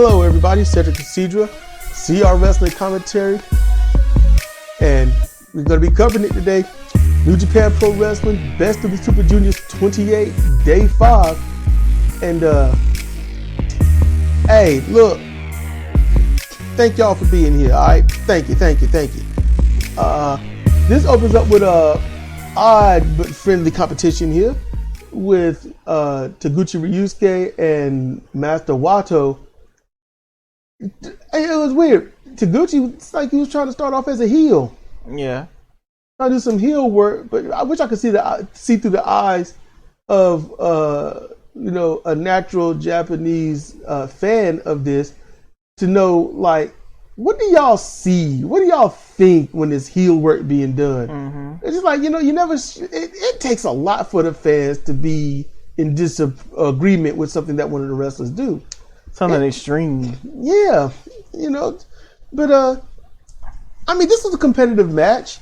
Hello, everybody. Cedric Casidra, CR Wrestling Commentary, and we're going to be covering it today. New Japan Pro Wrestling, Best of the Super Juniors 28, Day 5. And, hey, look, thank y'all for being here, all right? Thank you. This opens up with a odd but friendly competition here with Taguchi Ryusuke and Master Wato. It was weird. Taguchi, it's like he was trying to start off as a heel. Yeah. Trying to do some heel work, but I wish I could see through the eyes of a natural Japanese fan of this to know, like, what do y'all see? What do y'all think when there's heel work being done? Mm-hmm. It's just like, you never. It takes a lot for the fans to be in disagreement with something that one of the wrestlers do. Something extreme. Yeah, but I mean, this was a competitive match.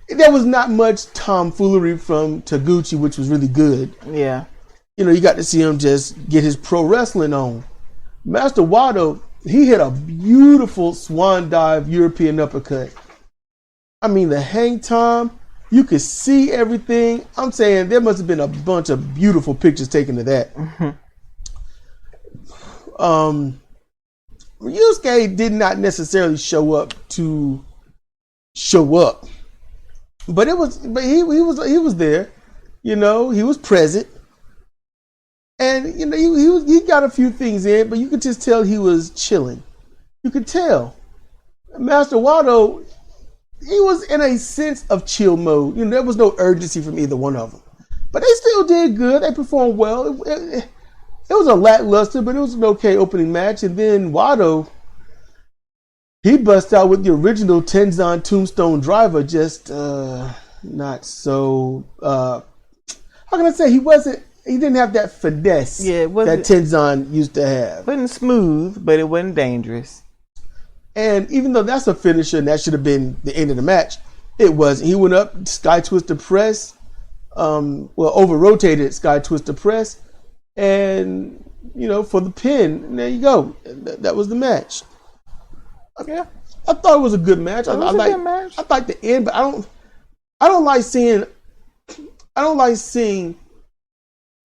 There was not much tomfoolery from Taguchi, which was really good. Yeah. You got to see him just get his pro wrestling on. Master Wato, he hit a beautiful swan dive European uppercut. I mean, the hang time, you could see everything. I'm saying there must have been a bunch of beautiful pictures taken of that. Mm-hmm. Ryusuke did not necessarily show up, but he was there. He was present, and he got a few things in, but you could just tell he was chilling. You could tell. Master Wato, he was in a sense of chill mode. There was no urgency from either one of them, but they still did good. They performed well. It was a lackluster, but it was an okay opening match. And then Wato, he bust out with the original Tenzan Tombstone Driver, just not so. How can I say he didn't have that finesse that Tenzan used to have. It wasn't smooth, but it wasn't dangerous. And even though that's a finisher, and that should have been the end of the match, it wasn't. He went up, Sky Twister press, over rotated Sky Twister press, and for the pin. And there you go. That was the match. Yeah, I thought it was a good match. I like the end, but I don't like seeing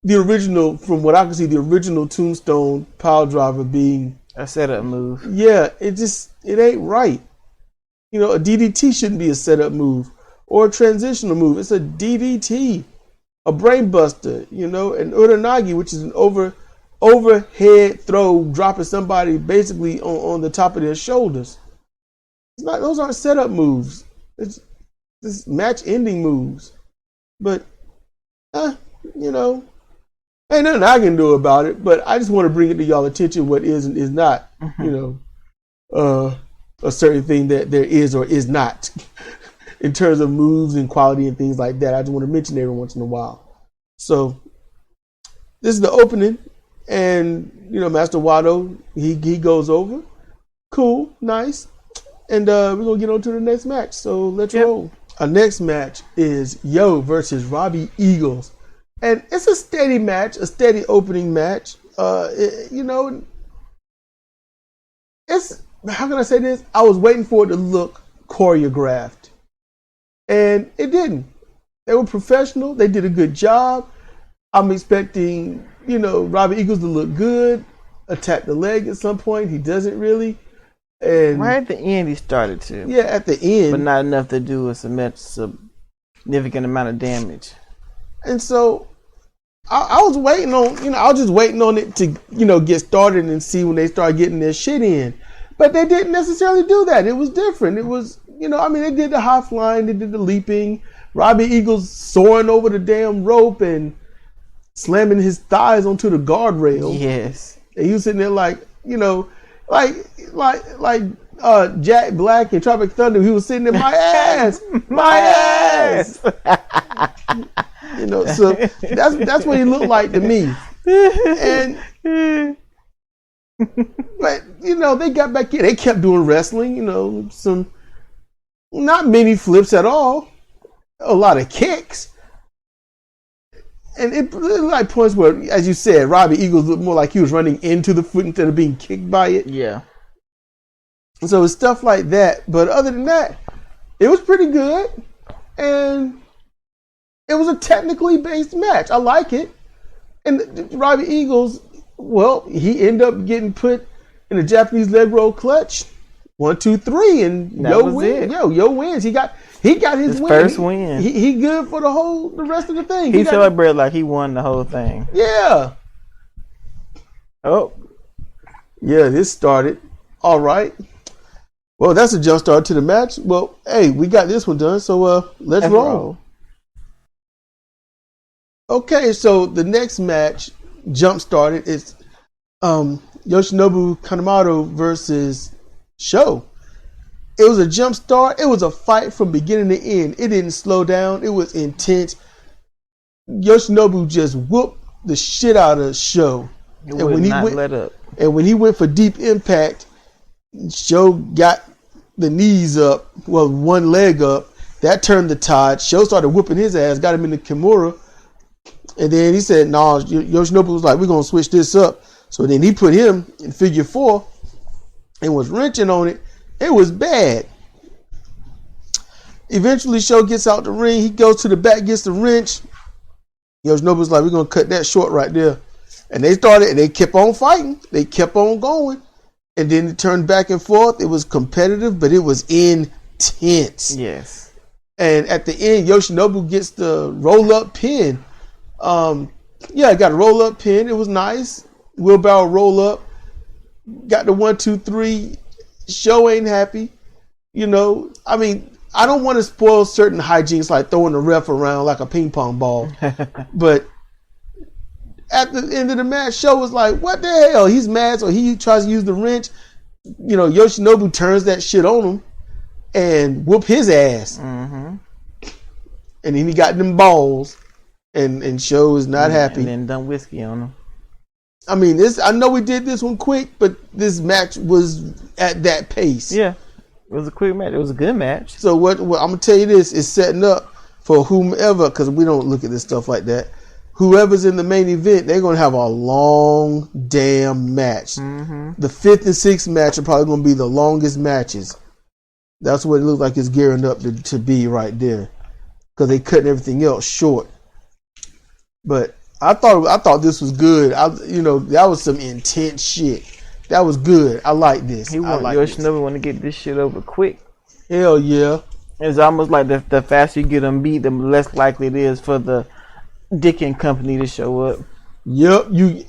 the original, from what I can see, the original Tombstone Pile Driver being a setup move. Yeah, it ain't right. A DDT shouldn't be a setup move or a transitional move. It's a DDT, a brain buster, an Uranagi, which is an overhead throw, dropping somebody basically on the top of their shoulders. Those aren't setup moves. It's match ending moves. But ain't nothing I can do about it. But I just want to bring it to y'all attention what is and is not, a certain thing that there is or is not in terms of moves and quality and things like that. I just want to mention every once in a while. So this is the opening, and Master Wato, he goes over. Cool, nice. And we're gonna get on to the next match. So let's roll. Our next match is Yo versus Robbie Eagles. And it's a steady match, a steady opening match. It's, how can I say this? I was waiting for it to look choreographed, and it didn't. They were professional. They did a good job. I'm expecting, Robbie Eagles to look good, attack the leg at some point. He doesn't really. And right at the end, he started to. Yeah, at the end. But not enough to do a significant amount of damage. And so I was waiting on, I was just waiting on it to, get started and see when they start getting their shit in. But they didn't necessarily do that. It was different. It was, they did the high flying, they did the leaping. Robbie Eagles soaring over the damn rope and slamming his thighs onto the guardrail. Yes. And he was sitting there like, like Jack Black in Tropic Thunder. He was sitting there, my ass, my ass. So that's what he looked like to me. And but they got back in. They kept doing wrestling. Some not many flips at all. A lot of kicks. And it like points where, as you said, Robbie Eagles looked more like he was running into the foot instead of being kicked by it. Yeah. So it's stuff like that. But other than that, it was pretty good. And it was a technically based match. I like it. And Robbie Eagles, well, he ended up getting put in a Japanese leg roll clutch. 1, 2, 3, and Yo wins. Yo wins. He got his win. First win. He good for the rest of the thing. He celebrated like he won the whole thing. Yeah. Oh. Yeah, this started. All right. Well, that's a jump start to the match. Well, hey, we got this one done, so let's roll. Okay, so the next match jump started. It's Yoshinobu Kanemaru versus Sho. It was a jump start. It was a fight from beginning to end. It didn't slow down. It was intense. Yoshinobu just whooped the shit out of Sho. And when he went, let up. And when he went for deep impact, Sho got the knees up, well, one leg up. That turned the tide. Sho started whooping his ass, got him in the Kimura. And then he said, "No." Yoshinobu was like, "We're gonna switch this up." So then he put him in figure 4 and was wrenching on it. It was bad. Eventually, Sho gets out the ring. He goes to the back, gets the wrench. Yoshinobu's like, "We're gonna cut that short right there." And they started, and they kept on fighting. They kept on going. And then it turned back and forth. It was competitive, but it was intense. Yes. And at the end, Yoshinobu gets the roll-up pin. Yeah, I got a roll-up pin. It was nice. Wheelbarrow roll-up. Got the 1, 2, 3. Sho ain't happy. You know, I mean, I don't want to spoil certain hijinks like throwing the ref around like a ping pong ball. But at the end of the match, Sho was like, "What the hell?" He's mad, so he tries to use the wrench. You know, Yoshinobu turns that shit on him and whoop his ass. Mm-hmm. And then he got them balls, and Sho is not happy. And then done whiskey on him. I mean, I know we did this one quick, but this match was at that pace. Yeah, it was a quick match. It was a good match. So what I'm gonna tell you this is setting up for whomever, because we don't look at this stuff like that. Whoever's in the main event, they're gonna have a long damn match. Mm-hmm. The 5th and 6th match are probably gonna be the longest matches. That's what it looks like it's gearing up to be right there, because they cutting everything else short. But I thought this was good. That was some intense shit. That was good. I like this. Yoshinobu want to get this shit over quick. Hell yeah. It's almost like the faster you get them beat, the less likely it is for the Dick and Company to show up. Yep. You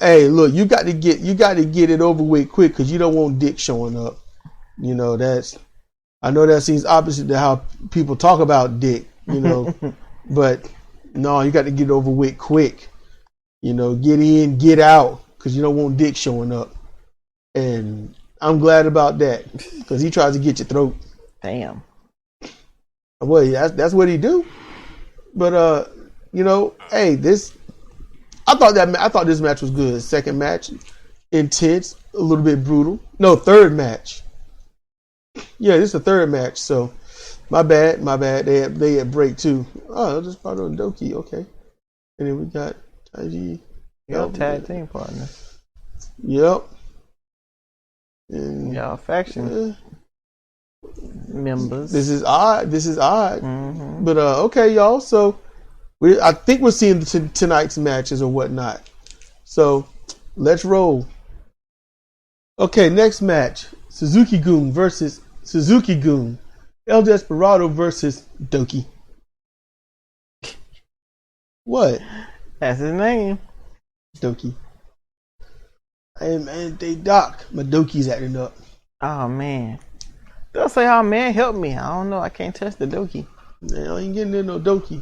got to get it over with quick, because you don't want Dick showing up. You know, I know that seems opposite to how people talk about Dick, you know, but no, you got to get it over with quick. You know, get in, get out, because you don't want Dick showing up. And I'm glad about that, because he tries to get your throat. Damn. Well, that's what he do. But hey, I thought this match was good. Second match, intense, a little bit brutal. No, third match. Yeah, this is the third match. So, my bad. They had break too. Oh, just part of Doki. Okay, and then we got Taiji. Your tag team partner. Yep. And y'all faction members. This is odd. Mm-hmm. But okay, y'all. So I think we're seeing tonight's matches or whatnot. So let's roll. Okay, next match: Suzuki-gun versus Suzuki-gun. El Desperado versus Doki. What? That's his name. Doki. Hey man, they Doc. My Doki's acting up. Oh man. They'll say, "Oh man, help me." I don't know. I can't touch the Doki. Man, I ain't getting in no Doki.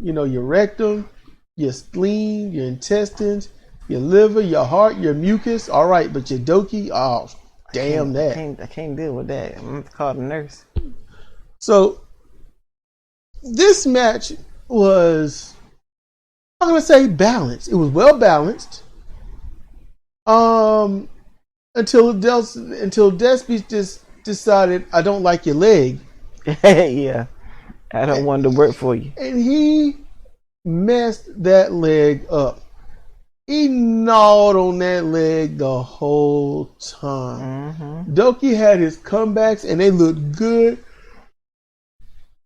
You know, your rectum, your spleen, your intestines, your liver, your heart, your mucus. All right, but your Doki, oh, damn that. I can't deal with that. I'm going to call the nurse. So, this match was, I'm going to say balanced. It was well balanced. Until Despy just decided, "I don't like your leg." Yeah. I don't want to work for you. And he messed that leg up. He gnawed on that leg the whole time. Mm-hmm. Doki had his comebacks and they looked good.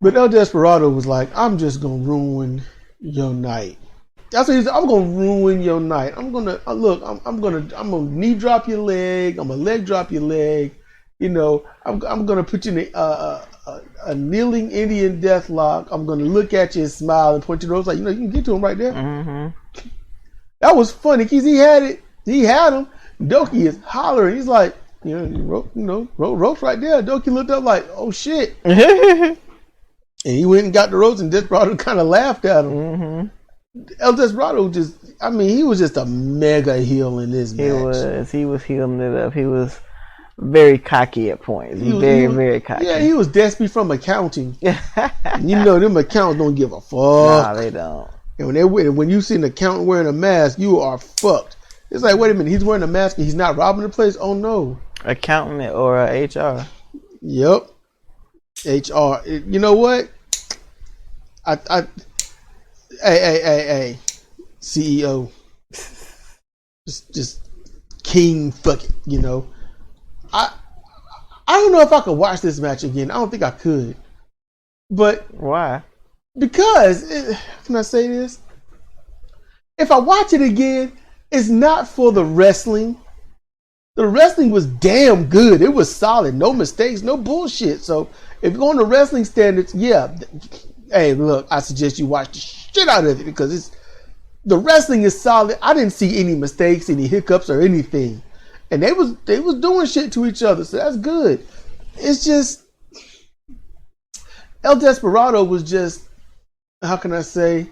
But El Desperado was like, I'm just going to ruin your night. That's what he said. I'm going to ruin your night. I'm going to, look, I'm going to knee drop your leg. I'm going to leg drop your leg. You know, I'm going to put you in a kneeling Indian death lock. I'm going to look at you and smile and point your nose like, you know, you can get to him right there. Mm-hmm. That was funny because he had it. He had him. Doki is hollering. He's like, ropes right there. Doki looked up like, oh shit. And he went and got the ropes, and Desperado kind of laughed at him. Mm-hmm. El Desperado he was just a mega heel in this match. He was healing it up. He was very cocky at points. Very cocky. Yeah, he was Despy from accounting. You know, them accountants don't give a fuck. Nah, they don't. And when you see an accountant wearing a mask, you are fucked. It's like, wait a minute, he's wearing a mask and he's not robbing the place? Oh no. Accountant or HR. Yep. HR. You know what? Hey, CEO. Just king fuck it, you know. I don't know if I could watch this match again. I don't think I could. But why? Because, can I say this? If I watch it again, it's not for the wrestling. The wrestling was damn good. It was solid. No mistakes, no bullshit. So if you're going to wrestling standards, yeah. Hey, look, I suggest you watch the shit out of it because the wrestling is solid. I didn't see any mistakes, any hiccups or anything. And they was doing shit to each other. So that's good. It's just El Desperado was just, how can I say?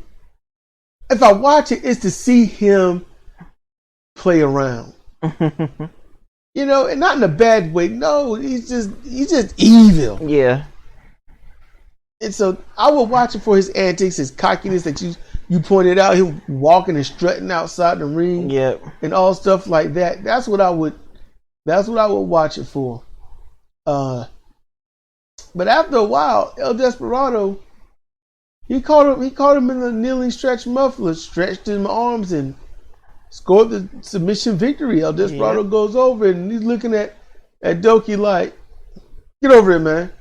If I watch it, it's to see him play around. You know, and not in a bad way. No, he's just evil. Yeah. And so I would watch it for his antics, his cockiness that you pointed out, him walking and strutting outside the ring. Yep. And all stuff like that. That's what I would watch it for. But after a while, El Desperado, he caught him in the kneeling stretch muffler, stretched his arms and scored the submission victory. El Desperado goes over and he's looking at Doki like, get over it, man.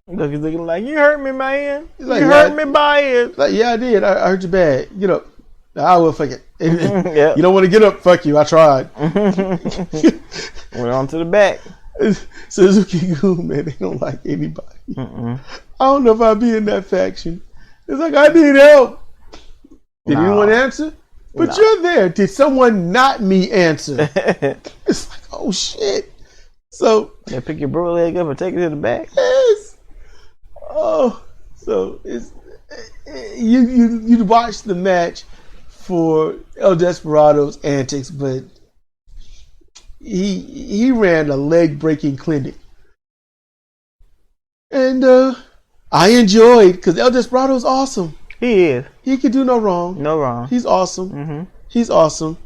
Doki's looking like, you hurt me, man. Like, you hurt me bad. Like, yeah, I did. I hurt you bad. Get up. I will, fuck it. Yep. You don't want to get up? Fuck you. I tried. Went on to the back. Suzuki-gun, man, they don't like anybody. I don't know if I'd be in that faction. It's like, I need help. Did anyone answer? But you're there. Did someone not me answer? It's like, oh shit. So yeah, pick your bro leg up and take it to the back. Yes. Oh, so it's you watch the match for El Desperado's antics, but he ran a leg breaking clinic, and I enjoyed because El Desperado's awesome. He is. He can do no wrong. No wrong. He's awesome. Mm-hmm. He's awesome.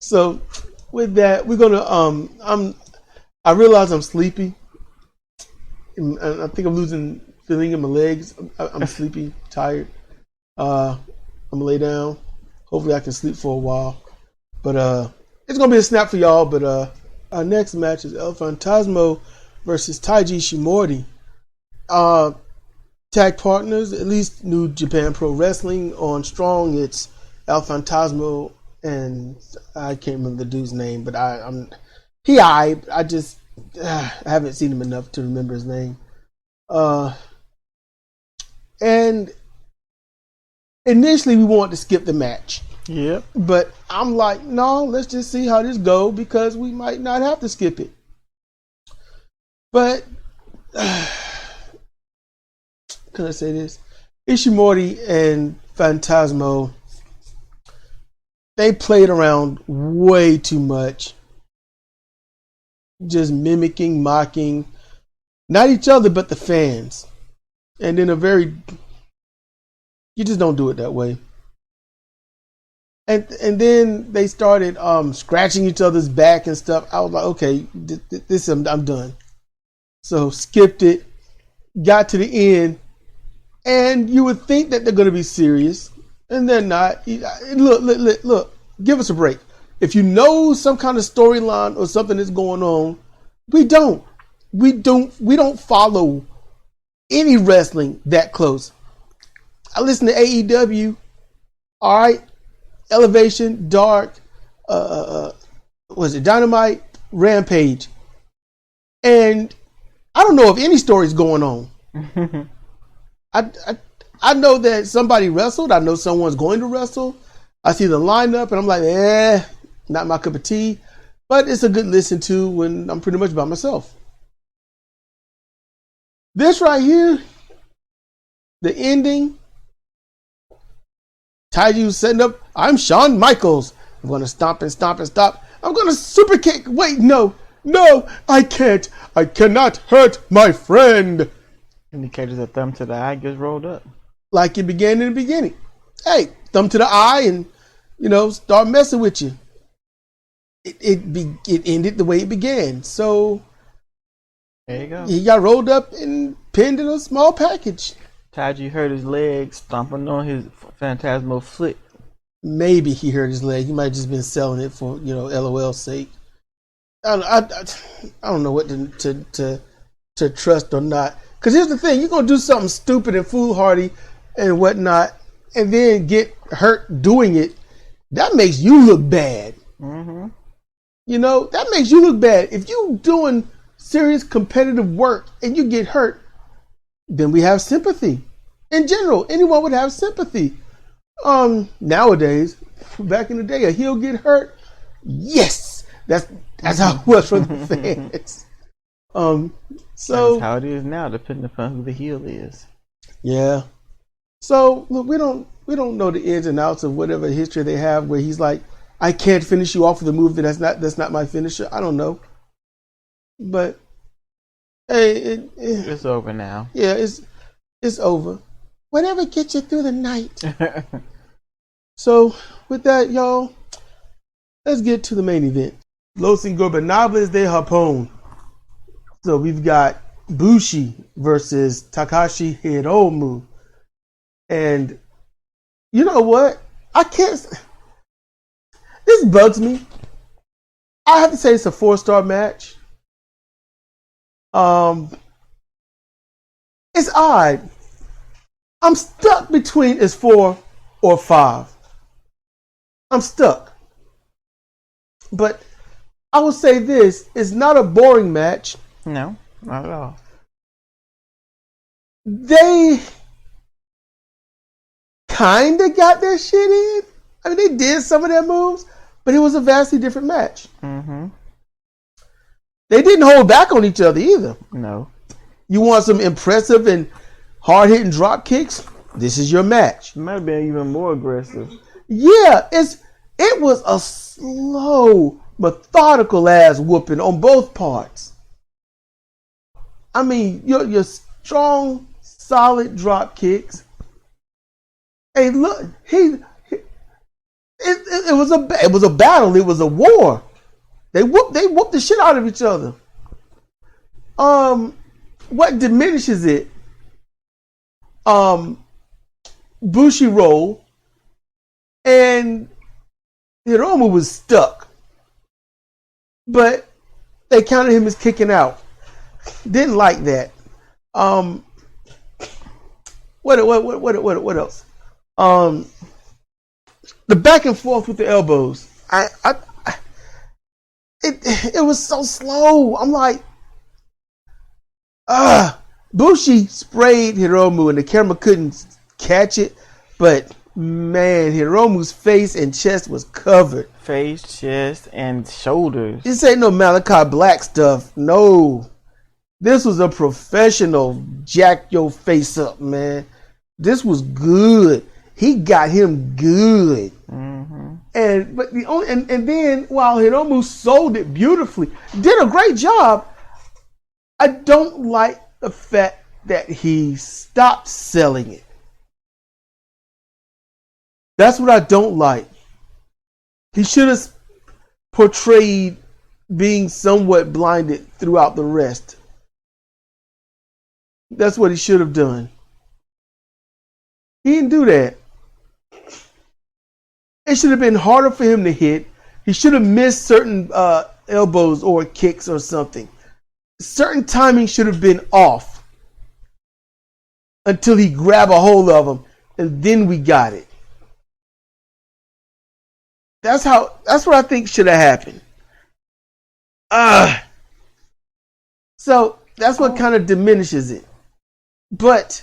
So with that, we're gonna I realize I'm sleepy. And I think I'm losing feeling in my legs. I'm sleepy, tired. I'm gonna lay down. Hopefully I can sleep for a while. But it's gonna be a snap for y'all. But our next match is El Phantasmo versus Taiji Shimori. Tag partners, at least New Japan Pro Wrestling. On Strong, it's El Phantasmo and I can't remember the dude's name, but I just haven't seen him enough to remember his name. And initially we wanted to skip the match. Yeah. But I'm like, no, let's just see how this goes because we might not have to skip it. But can I say this? Ishimori and Phantasmo, they played around way too much. Just mimicking, mocking, not each other, but the fans. And in a very, you just don't do it that way. And then they started scratching each other's back and stuff. I was like, okay, this I'm done. So skipped it, got to the end, and you would think that they're going to be serious. And they're not. Look. Give us a break. If you know some kind of storyline or something that's going on, we don't. We don't follow any wrestling that close. I listen to AEW. All right, Elevation, Dark, was it Dynamite, Rampage, and I don't know if any story's going on. I know that somebody wrestled. I know someone's going to wrestle. I see the lineup and I'm like, not my cup of tea. But it's a good listen to when I'm pretty much by myself. This right here, the ending, Taiju setting up, I'm Shawn Michaels. I'm going to stomp and stomp and stop. I'm going to super kick. Wait, no, I can't. I cannot hurt my friend. Indicators a thumb to the eye gets rolled up. Like it began in the beginning. Hey, thumb to the eye and, start messing with you. It ended the way it began. So there you go. He got rolled up and pinned in a small package. Taiji hurt his leg stomping on his Phantasmo foot. Maybe he hurt his leg. He might have just been selling it for, LOL's sake. I don't know what to trust or not. Because here's the thing. You're going to do something stupid and foolhardy and whatnot and then get hurt doing it. That makes you look bad. Mm-hmm. That makes you look bad. If you're doing serious competitive work and you get hurt, then we have sympathy. In general, anyone would have sympathy. Nowadays, back in the day, a heel get hurt. Yes, that's how it was for the fans. So that's how it is now, depending upon who the heel is. Yeah. So look, we don't know the ins and outs of whatever history they have where he's like, I can't finish you off with a move that's not my finisher. I don't know. But hey, it's over now. Yeah, it's over. Whatever gets you through the night. So with that, y'all, let's get to the main event. Los Ingobernables de Japón. So we've got Bushi versus Takashi Hiromu. And you know what? This bugs me. I have to say it's a 4-star match. It's odd. I'm stuck between it's 4 or 5. I'm stuck. But I will say this, it's not a boring match. No, not at all. They kind of got their shit in. I mean, they did some of their moves, but it was a vastly different match. Mm-hmm. They didn't hold back on each other either. No. You want some impressive and hard-hitting drop kicks? This is your match. It might have been even more aggressive. Yeah, it was a slow, methodical ass whooping on both parts. I mean, your strong, solid drop kicks. Hey, look, it was a battle. It was a war. They whooped the shit out of each other. What diminishes it? Bushi roll, and Hiromu was stuck, but they counted him as kicking out. Didn't like that. What else? The back and forth with the elbows. It was so slow. I'm like, Bushi sprayed Hiromu and the camera couldn't catch it, but man, Hiromu's face and chest was covered. Face, chest, and shoulders. This ain't no Malachi Black stuff. No. This was a professional jack your face up, man. This was good. He got him good. Mm-hmm. And then while Hiromu sold it beautifully, did a great job, I don't like the fact that he stopped selling it. That's what I don't like. He should have portrayed being somewhat blinded throughout the rest. That's what he should have done. He didn't do that. It should have been harder for him to hit. He should have missed certain elbows or kicks or something. Certain timing should have been off until he grabbed a hold of him, and then we got it. That's what I think should have happened. So that's what kind of diminishes it. But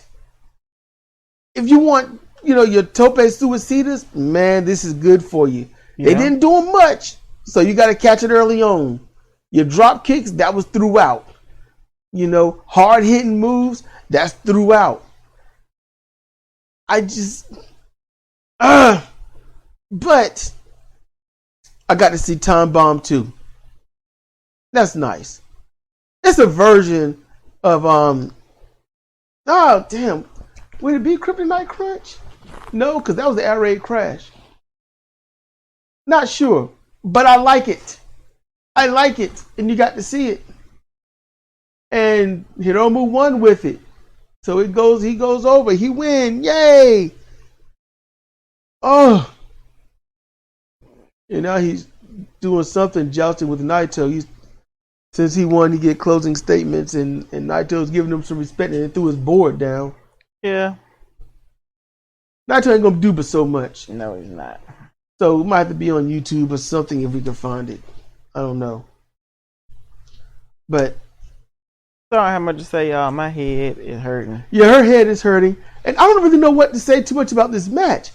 if you want, your tope suicidas, man, this is good for you. Yeah. They didn't do them much, so you got to catch it early on. Your drop kicks, that was throughout. Hard hitting moves, that's throughout. But I got to see Time Bomb too. That's nice. It's a version of oh damn. Would it be Kryptonite Crunch? No, because that was the Air Raid Crash. Not sure. But I like it. I like it. And you got to see it. And Hiromu won with it. So he goes over. He win. Yay! Oh. And now he's doing something, jousting with Naito. Since he won, he get closing statements, and Naito's giving him some respect, and he threw his board down. Yeah. Naito ain't gonna do but so much. No, he's not. So it might have to be on YouTube or something if we can find it. I don't know. But I don't have much to say, y'all. My head is hurting. Yeah, her head is hurting. And I don't really know what to say too much about this match.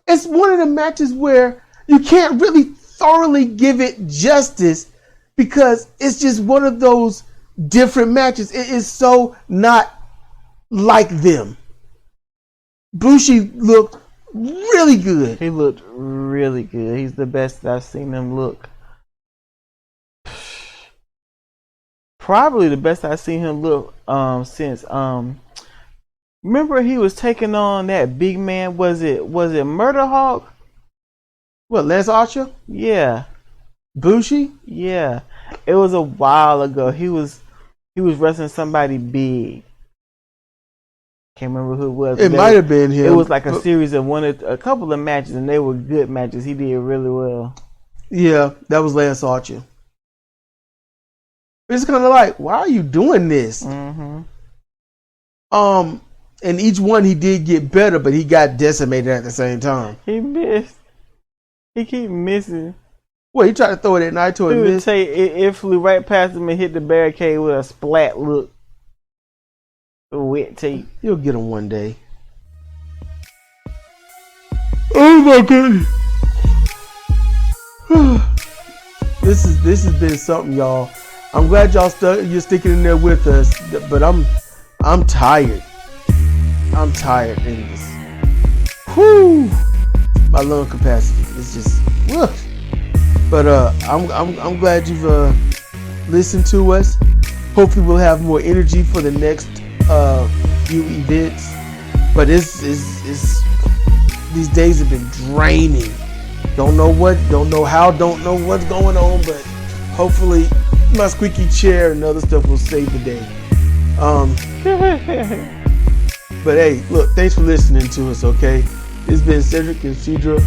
It's one of the matches where you can't really thoroughly give it justice because it's just one of those different matches. It is so not like them. Bushi looked really good. He looked really good. He's the best I've seen him look. Probably the best I've seen him look since remember he was taking on that big man, was it Murder Hawk? What, Lance Archer? Yeah. Bushi? Yeah. It was a while ago. He was wrestling somebody big. Can't remember who it was. It might have been him. It was like a series of a couple of matches, and they were good matches. He did really well. Yeah, that was Lance Archer. It's kind of like, why are you doing this? Mm-hmm. And each one he did get better, but he got decimated at the same time. He missed. He keep missing. Well, he tried to throw it at Naito and missed. It flew right past him and hit the barricade with a splat look. Wet tape. You'll get him one day. Oh my goodness. This has been something, y'all. I'm glad you're sticking in there with us, but I'm tired. I'm tired in this. Whew. My lung capacity is just woof. But I'm glad you've listened to us. Hopefully we'll have more energy for the next few events. But it's these days have been draining. Don't know how, don't know what's going on, but hopefully my squeaky chair and other stuff will save the day. But hey, look, thanks for listening to us, okay? It's been Cedric and Cedra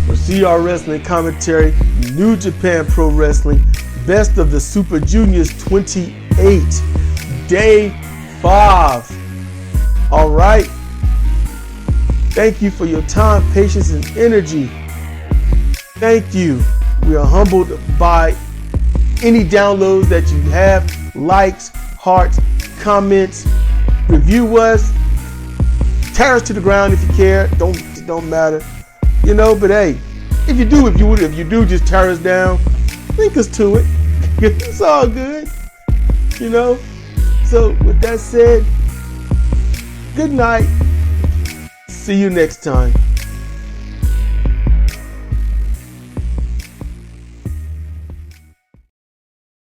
for CR Wrestling Commentary, New Japan Pro Wrestling, Best of the Super Juniors 28, Day 5. All right. Thank you for your time, patience, and energy. Thank you. We are humbled by any downloads that you have, likes, hearts, comments, review us, tear us to the ground if you care. It don't matter, But hey, if you do, just tear us down. Link us to it. It's all good, So with that said, good night. See you next time.